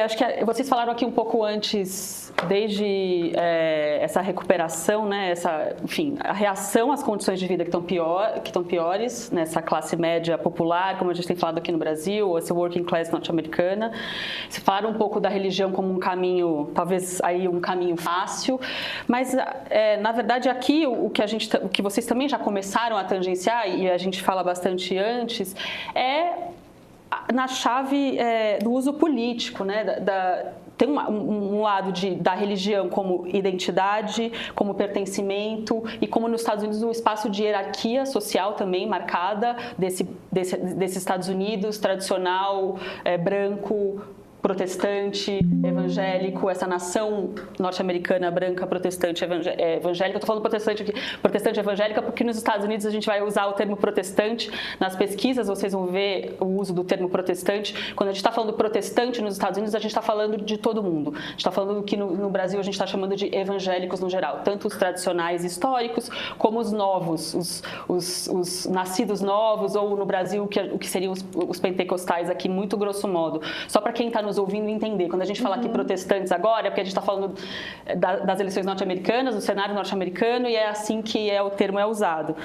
Acho que vocês falaram aqui um pouco antes, desde essa recuperação, né, enfim, a reação às condições de vida que estão piores nessa classe média popular, como a gente tem falado aqui no Brasil, essa working class norte-americana. Vocês falaram um pouco da religião como um caminho, talvez aí um caminho fácil, mas na verdade aqui o que vocês também já começaram a tangenciar, e a gente fala bastante antes, na chave do uso político, né? Tem um lado da religião como identidade, como pertencimento e como nos Estados Unidos um espaço de hierarquia social também marcada desses Estados Unidos tradicional, branco, protestante, evangélico, essa nação norte-americana branca, protestante, evangélica. Eu estou falando protestante aqui, protestante evangélica, porque nos Estados Unidos a gente vai usar o termo protestante. Nas pesquisas vocês vão ver o uso do termo protestante. Quando a gente está falando protestante nos Estados Unidos, a gente está falando de todo mundo. A gente está falando que no Brasil a gente está chamando de evangélicos no geral, tanto os tradicionais históricos como os novos, os nascidos novos, ou no Brasil o que seriam os pentecostais aqui, muito grosso modo. Só para quem está nos ouvindo entender. Quando a gente fala aqui protestantes agora, é porque a gente está falando das eleições norte-americanas, do cenário norte-americano, e é assim que o termo é usado.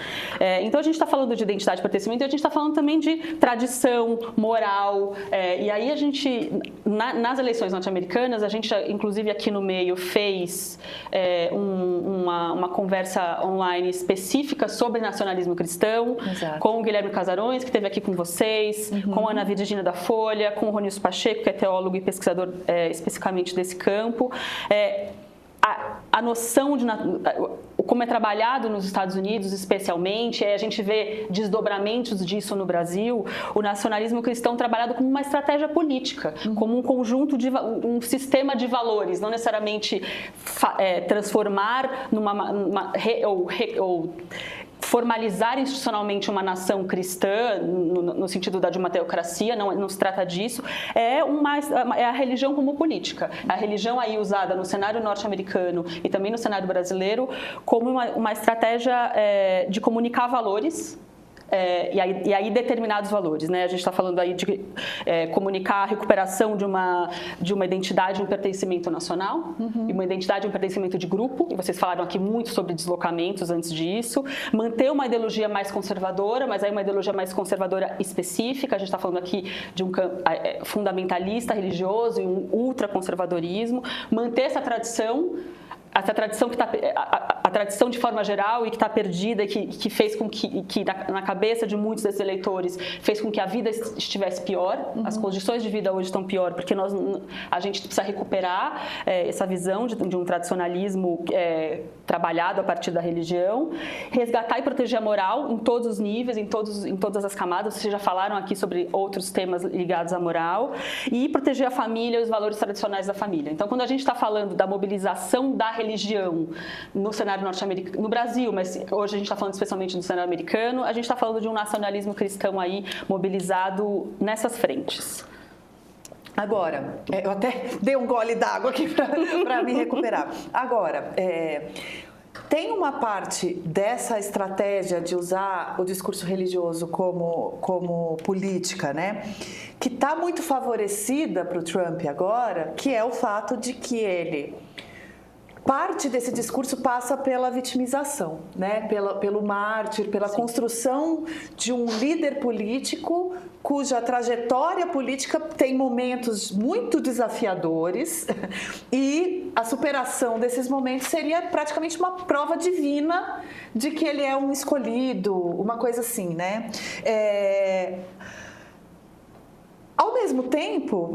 Então, a gente está falando de identidade e pertencimento, e a gente está falando também de tradição, moral, e aí a gente, nas eleições norte-americanas, a gente, inclusive aqui no meio, fez uma conversa online específica sobre nacionalismo cristão. Exato. Com o Guilherme Casarões, que esteve aqui com vocês, com a Ana Virgínia da Folha, com o Ronilson Pacheco, que é teólogo e pesquisador especificamente desse campo. A noção de como é trabalhado nos Estados Unidos, especialmente, a gente vê desdobramentos disso no Brasil, o nacionalismo cristão trabalhado como uma estratégia política, como um conjunto um sistema de valores, não necessariamente transformar ou formalizar institucionalmente uma nação cristã, no sentido de uma teocracia, não se trata disso, é a religião como política. A religião aí usada no cenário norte-americano e também no cenário brasileiro como uma estratégia de comunicar valores, e aí determinados valores, né? A gente está falando aí de comunicar a recuperação de uma identidade, um pertencimento nacional, e uma identidade, um pertencimento de grupo, e vocês falaram aqui muito sobre deslocamentos antes disso, manter uma ideologia mais conservadora, mas aí uma ideologia mais conservadora específica, a gente está falando aqui de um fundamentalista religioso e um ultraconservadorismo, manter essa tradição a tradição de forma geral e que está perdida, que fez com que na cabeça de muitos desses eleitores fez com que a vida estivesse pior, as condições de vida hoje estão pior, porque a gente precisa recuperar essa visão de um tradicionalismo trabalhado a partir da religião, resgatar e proteger a moral em todos os níveis, em todas as camadas. Vocês já falaram aqui sobre outros temas ligados à moral, e proteger a família e os valores tradicionais da família. Então, quando a gente está falando da mobilização da religião no cenário norte-americano, no Brasil, mas hoje a gente está falando especialmente do cenário americano, a gente está falando de um nacionalismo cristão aí mobilizado nessas frentes. Agora, eu até dei um gole d'água aqui para me recuperar. Agora, tem uma parte dessa estratégia de usar o discurso religioso como política, né, que está muito favorecida para o Trump agora, que é o fato de que parte desse discurso passa pela vitimização, né? Pelo mártir, pela construção de um líder político cuja trajetória política tem momentos muito desafiadores e a superação desses momentos seria praticamente uma prova divina de que ele é um escolhido, uma coisa assim, né? Ao mesmo tempo,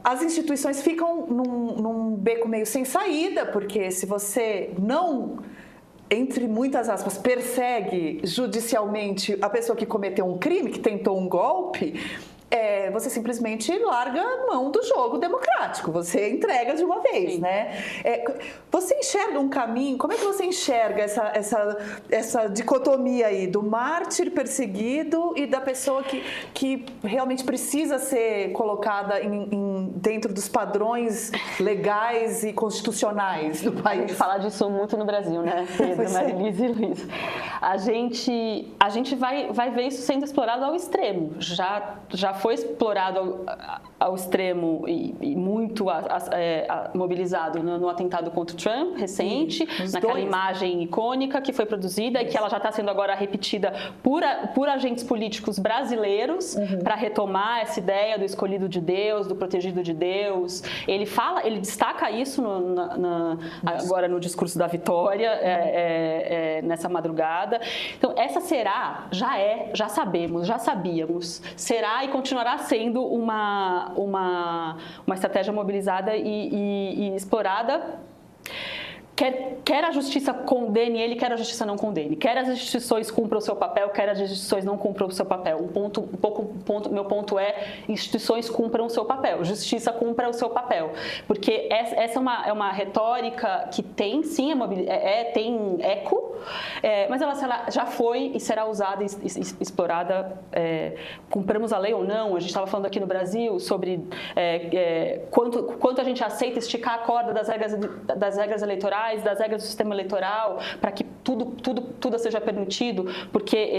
as instituições ficam num beco meio sem saída, porque se você não, entre muitas aspas, persegue judicialmente a pessoa que cometeu um crime, que tentou um golpe, você simplesmente larga a mão do jogo democrático, você entrega de uma vez, sim, né? Você enxerga um caminho, como é que você enxerga essa dicotomia aí do mártir perseguido e da pessoa que realmente precisa ser colocada dentro dos padrões legais e constitucionais do país? A gente fala disso muito no Brasil, né, Pedro, Marilise e Luiz? A gente vai ver isso sendo explorado ao extremo. Já foi explorado ao extremo e muito mobilizado no atentado contra o Trump recente, naquela imagem icônica que foi produzida e que ela já está sendo agora repetida por agentes políticos brasileiros para retomar essa ideia do escolhido de Deus, do protegido de Deus. Ele destaca isso agora no discurso da vitória, nessa madrugada. Então, essa já sabíamos, será e continuará sendo uma estratégia mobilizada e explorada. Quer a justiça condene ele, quer a justiça não condene. Quer as instituições cumpram o seu papel, quer as instituições não cumpram o seu papel. Meu ponto é, instituições cumpram o seu papel, justiça cumpra o seu papel. Porque essa é uma retórica que tem, sim, tem eco, mas ela já foi e será usada e explorada, cumpramos a lei ou não. A gente estava falando aqui no Brasil sobre quanto a gente aceita esticar a corda das regras eleitorais, das regras do sistema eleitoral, para que tudo seja permitido, porque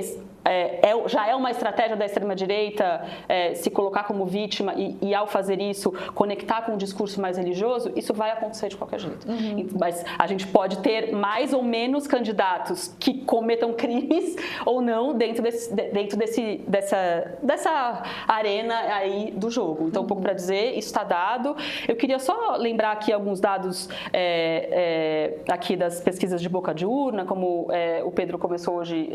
já é uma estratégia da extrema-direita se colocar como vítima e, ao fazer isso, conectar com um discurso mais religioso. Isso vai acontecer de qualquer jeito. Mas a gente pode ter mais ou menos candidatos que cometam crimes ou não dentro dessa arena aí do jogo. Então, um pouco para dizer, isso está dado. Eu queria só lembrar aqui alguns dados aqui das pesquisas de boca de urna, como o Pedro começou hoje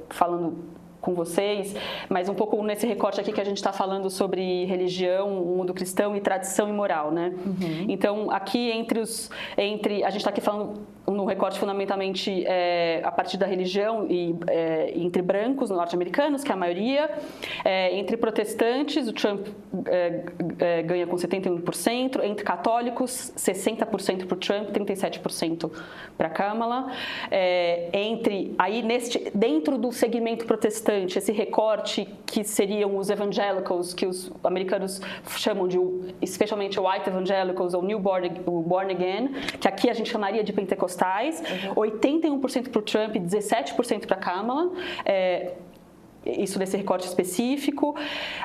falando com vocês, mas um pouco nesse recorte aqui que a gente está falando sobre religião, mundo cristão e tradição e moral, né? Então, aqui a gente está aqui falando no recorte fundamentalmente a partir da religião e entre brancos norte-americanos, que é a maioria, entre protestantes, o Trump ganha com 71%, entre católicos, 60% para o Trump, 37% para a Kamala, dentro do segmento protestante, esse recorte que seriam os evangelicals, que os americanos chamam de, especialmente white evangelicals ou new born again, que aqui a gente chamaria de pentecostais, 81% para o Trump e 17% para a Kamala. Isso nesse recorte específico.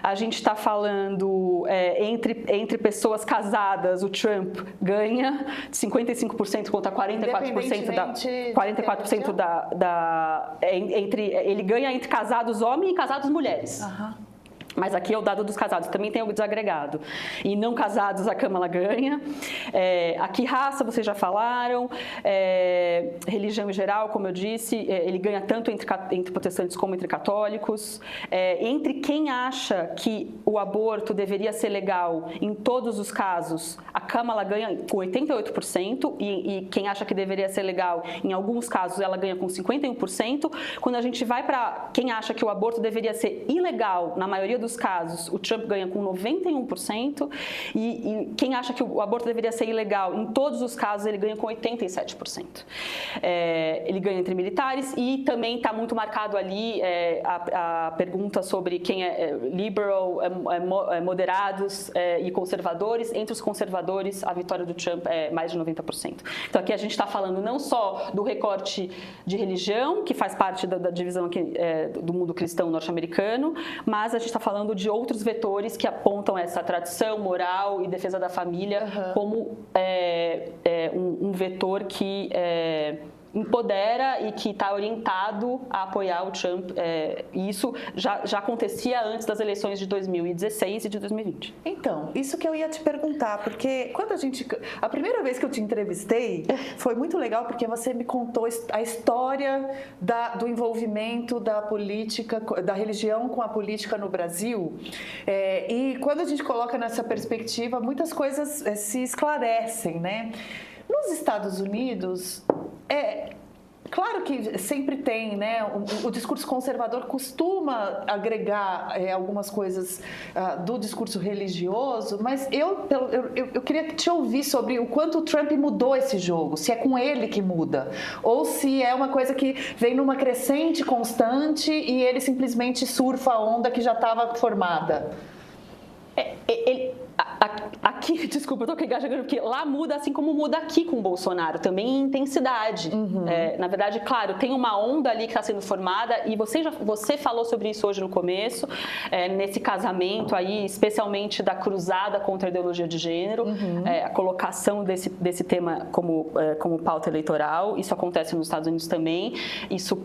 A gente está falando entre pessoas casadas, o Trump ganha 55% contra 44% ele ganha entre casados homens e casados mulheres. Mas aqui é o dado dos casados, também tem o desagregado. E não casados, a Kamala ganha. Aqui raça, vocês já falaram. Religião em geral, como eu disse, ele ganha tanto entre protestantes como entre católicos. Entre quem acha que o aborto deveria ser legal em todos os casos, a Kamala ganha com 88%, e quem acha que deveria ser legal em alguns casos, ela ganha com 51%. Quando a gente vai para quem acha que o aborto deveria ser ilegal, na maioria dos casos, o Trump ganha com 91%, e quem acha que o aborto deveria ser ilegal, em todos os casos, ele ganha com 87%. Ele ganha entre militares, e também está muito marcado ali a pergunta sobre quem é liberal, moderados e conservadores. Entre os conservadores, a vitória do Trump é mais de 90%. Então, aqui a gente está falando não só do recorte de religião, que faz parte da divisão aqui, do mundo cristão norte-americano, mas a gente está falando de outros vetores que apontam essa tradição moral e defesa da família como um vetor que empodera e que está orientado a apoiar o Trump. E isso já acontecia antes das eleições de 2016 e de 2020. Então, isso que eu ia te perguntar, porque a primeira vez que eu te entrevistei foi muito legal, porque você me contou a história do envolvimento da política, da religião com a política no Brasil. E quando a gente coloca nessa perspectiva, muitas coisas se esclarecem, né? Nos Estados Unidos, claro que sempre tem, né? O discurso conservador costuma agregar algumas coisas do discurso religioso, mas eu queria te ouvir sobre o quanto o Trump mudou esse jogo, se é com ele que muda, ou se é uma coisa que vem numa crescente constante e ele simplesmente surfa a onda que já estava formada. A aqui, desculpa, eu tô aqui engasgando, porque lá muda assim como muda aqui com o Bolsonaro, também em intensidade. Na verdade, claro, tem uma onda ali que está sendo formada, e você falou sobre isso hoje no começo, nesse casamento aí, especialmente da cruzada contra a ideologia de gênero, a colocação desse tema como pauta eleitoral. Isso acontece nos Estados Unidos também. Isso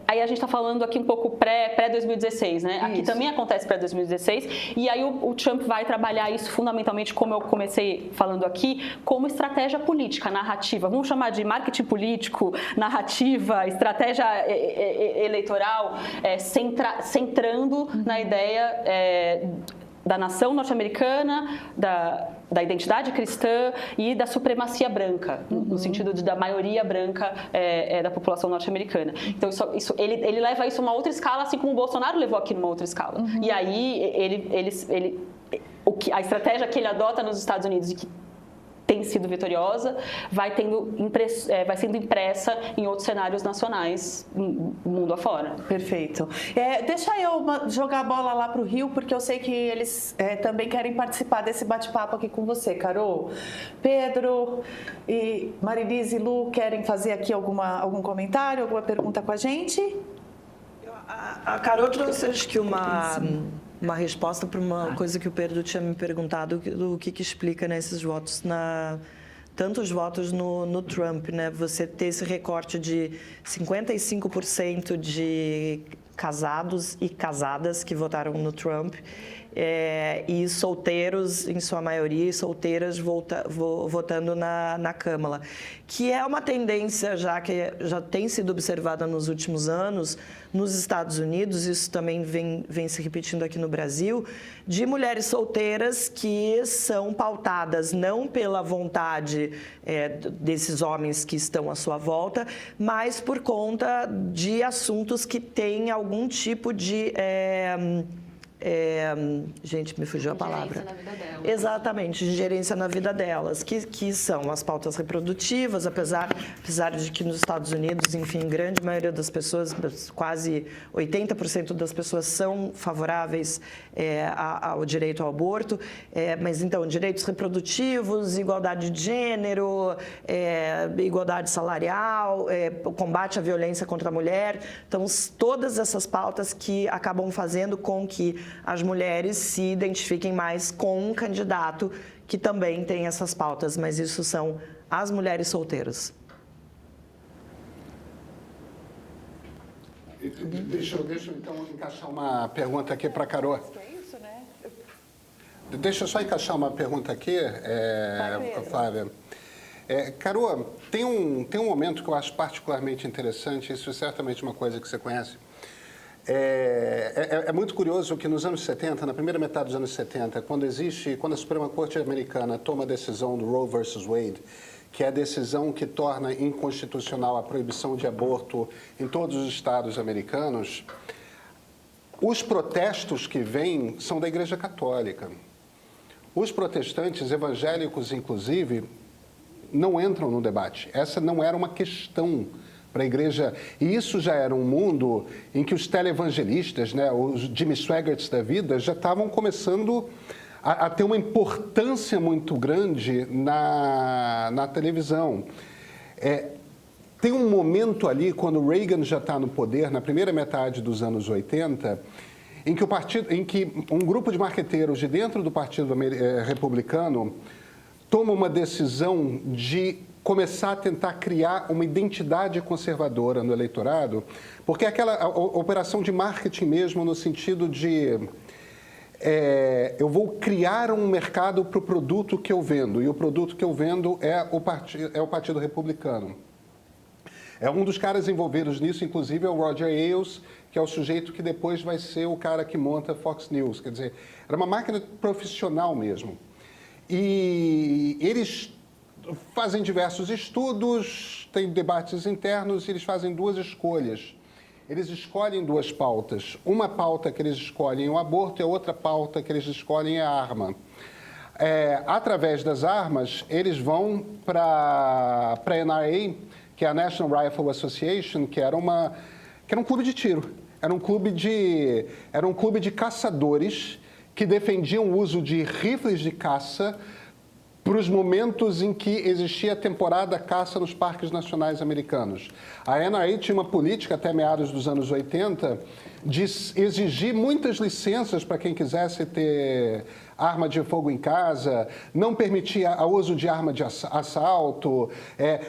aí a gente está falando aqui um pouco pré-2016, né? Aqui também acontece pré-2016, e aí o Trump vai trabalhar isso fundamentalmente, como eu comecei falando aqui, como estratégia política, narrativa. Vamos chamar de marketing político, narrativa, estratégia eleitoral, centrando na ideia da nação norte-americana, da identidade cristã e da supremacia branca, no sentido da maioria branca da população norte-americana. Então, ele leva isso a uma outra escala, assim como o Bolsonaro levou aqui numa outra escala. E aí, a estratégia que ele adota nos Estados Unidos e que tem sido vitoriosa, vai sendo impressa em outros cenários nacionais, mundo afora. Perfeito. Deixa eu jogar a bola lá para o Rio, porque eu sei que eles também querem participar desse bate-papo aqui com você, Carol. Pedro e Marilise e Lu querem fazer aqui algum comentário, alguma pergunta com a gente? A Carol trouxe, acho que uma resposta para uma coisa que o Pedro tinha me perguntado, do que explica nesses votos, tantos votos no Trump, né? Você ter esse recorte de 55% de casados e casadas que votaram no Trump, e solteiros, em sua maioria, e solteiras votando na Câmara, que é uma tendência que já tem sido observada nos últimos anos nos Estados Unidos, isso também vem se repetindo aqui no Brasil, de mulheres solteiras que são pautadas não pela vontade desses homens que estão à sua volta, mas por conta de assuntos que têm algum tipo de... gente, me fugiu a palavra. Ingerência na vida delas. Exatamente, ingerência na vida delas, que são as pautas reprodutivas, apesar de que nos Estados Unidos, enfim, grande maioria das pessoas, quase 80% das pessoas são favoráveis ao direito ao aborto, mas então, direitos reprodutivos, igualdade de gênero, igualdade salarial, o combate à violência contra a mulher, então todas essas pautas que acabam fazendo com que as mulheres se identifiquem mais com um candidato que também tem essas pautas, mas isso são as mulheres solteiras. Deixa eu então encaixar uma pergunta aqui para a Carol. Deixa eu só encaixar uma pergunta aqui, Flávia. Carol, tem um momento que eu acho particularmente interessante, isso é certamente uma coisa que você conhece. É muito curioso que nos anos 70, na primeira metade dos anos 70, quando a Suprema Corte Americana toma a decisão do Roe versus Wade, que é a decisão que torna inconstitucional a proibição de aborto em todos os estados americanos, os protestos que vêm são da Igreja Católica. Os protestantes, evangélicos inclusive, não entram no debate. Essa não era uma questão para a igreja. E isso já era um mundo em que os televangelistas, né, os Jimmy Swaggarts da vida, já estavam começando a ter uma importância muito grande na televisão. Tem um momento ali, quando Reagan já está no poder, na primeira metade dos anos 80, em que um grupo de marqueteiros de dentro do Partido Republicano toma uma decisão de começar a tentar criar uma identidade conservadora no eleitorado, porque é aquela operação de marketing mesmo, no sentido de eu vou criar um mercado para o produto que eu vendo, e o produto que eu vendo é o Partido Republicano. Um dos caras envolvidos nisso, inclusive, é o Roger Ailes, que é o sujeito que depois vai ser o cara que monta Fox News. Quer dizer, era uma máquina profissional mesmo. E eles fazem diversos estudos, têm debates internos, e eles fazem duas escolhas. Eles escolhem duas pautas. Uma pauta que eles escolhem é o aborto e a outra pauta que eles escolhem é a arma. Através das armas, eles vão para a NRA, que é a National Rifle Association, que era um clube de tiro. Era um clube de caçadores que defendiam o uso de rifles de caça para os momentos em que existia a temporada caça nos parques nacionais americanos. A NRA tinha uma política até meados dos anos 80 de exigir muitas licenças para quem quisesse ter arma de fogo em casa, não permitia o uso de arma de assalto.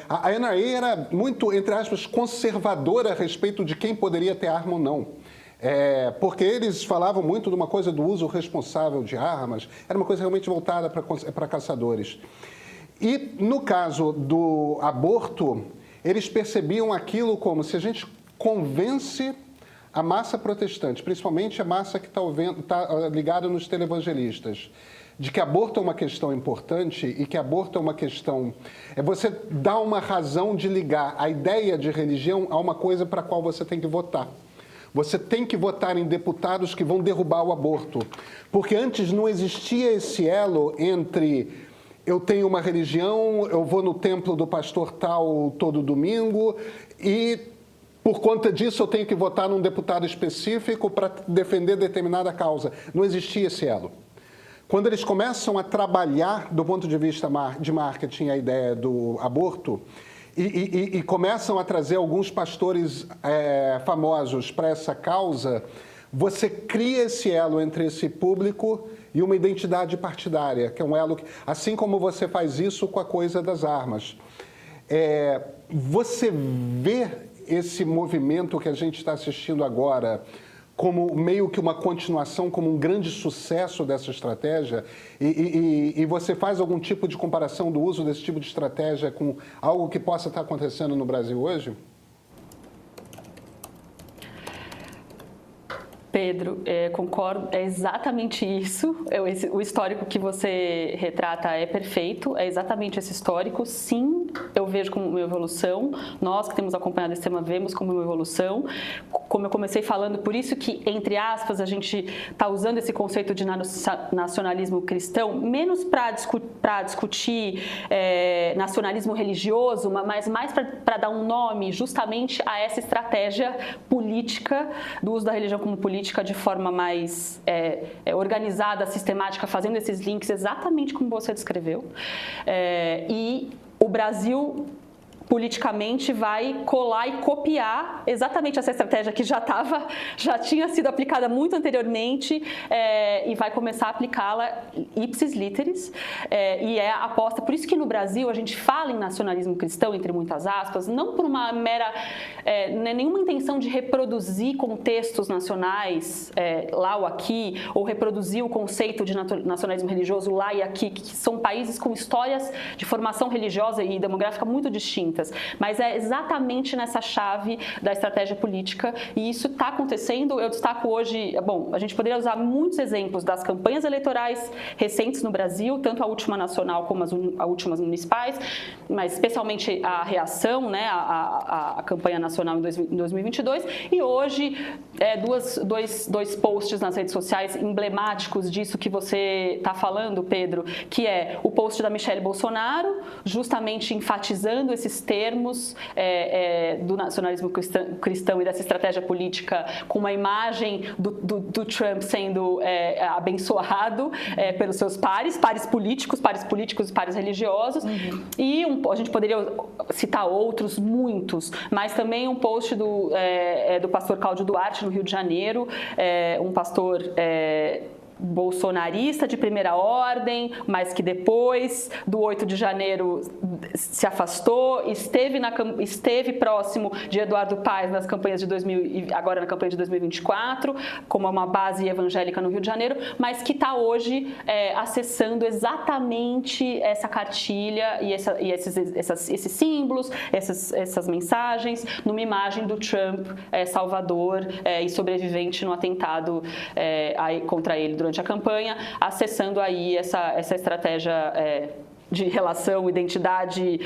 A NRA era muito, entre aspas, conservadora a respeito de quem poderia ter arma ou não. Porque eles falavam muito de uma coisa do uso responsável de armas, era uma coisa realmente voltada para caçadores. E no caso do aborto, eles percebiam aquilo como se a gente convence a massa protestante, principalmente a massa que está ligada nos televangelistas, de que aborto é uma questão importante e que aborto é uma questão... você dá uma razão de ligar a ideia de religião a uma coisa para a qual você tem que votar. Você tem que votar em deputados que vão derrubar o aborto. Porque antes não existia esse elo entre eu tenho uma religião, eu vou no templo do pastor tal todo domingo e, por conta disso, eu tenho que votar num deputado específico para defender determinada causa. Não existia esse elo. Quando eles começam a trabalhar, do ponto de vista de marketing, a ideia do aborto, e começam a trazer alguns pastores famosos para essa causa, você cria esse elo entre esse público e uma identidade partidária, que é um elo que, assim como você faz isso com a coisa das armas. Você vê esse movimento que a gente está assistindo agora como meio que uma continuação, como um grande sucesso dessa estratégia, e você faz algum tipo de comparação do uso desse tipo de estratégia com algo que possa estar acontecendo no Brasil hoje? Pedro, concordo, é exatamente isso. O histórico que você retrata é perfeito, é exatamente esse histórico. Sim, eu vejo como uma evolução. Nós que temos acompanhado esse tema vemos como uma evolução. Como eu comecei falando, por isso que, entre aspas, a gente está usando esse conceito de nacionalismo cristão, menos para discutir nacionalismo religioso, mas mais para dar um nome justamente a essa estratégia política do uso da religião como política de forma mais organizada, sistemática, fazendo esses links exatamente como você descreveu. E o Brasil politicamente vai colar e copiar exatamente essa estratégia que já tinha sido aplicada muito anteriormente e vai começar a aplicá-la ipsis literis, e é a aposta. Por isso que no Brasil a gente fala em nacionalismo cristão, entre muitas aspas, não por uma mera, nenhuma intenção de reproduzir contextos nacionais lá ou aqui, ou reproduzir o conceito de nacionalismo religioso lá e aqui, que são países com histórias de formação religiosa e demográfica muito distintas. Mas é exatamente nessa chave da estratégia política e isso está acontecendo. Eu destaco hoje, a gente poderia usar muitos exemplos das campanhas eleitorais recentes no Brasil, tanto a última nacional como as últimas municipais, mas especialmente a reação, né, a campanha nacional em 2022 e hoje dois posts nas redes sociais emblemáticos disso que você está falando, Pedro, que é o post da Michelle Bolsonaro, justamente enfatizando esses termos do nacionalismo cristão e dessa estratégia política com uma imagem do Trump sendo abençoado pelos seus pares políticos e pares religiosos. Uhum. E a gente poderia citar outros, muitos, mas também um post do pastor Cláudio Duarte, no Rio de Janeiro, um pastor bolsonarista de primeira ordem, mas que depois do 8 de janeiro se afastou, esteve próximo de Eduardo Paes nas campanhas agora na campanha de 2024, como uma base evangélica no Rio de Janeiro, mas que está hoje acessando exatamente essa cartilha e esses símbolos, essas mensagens, numa imagem do Trump salvador e sobrevivente no atentado contra ele durante a campanha, acessando aí essa estratégia de relação, identidade,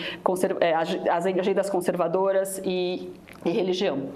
as agendas conservadoras e religião.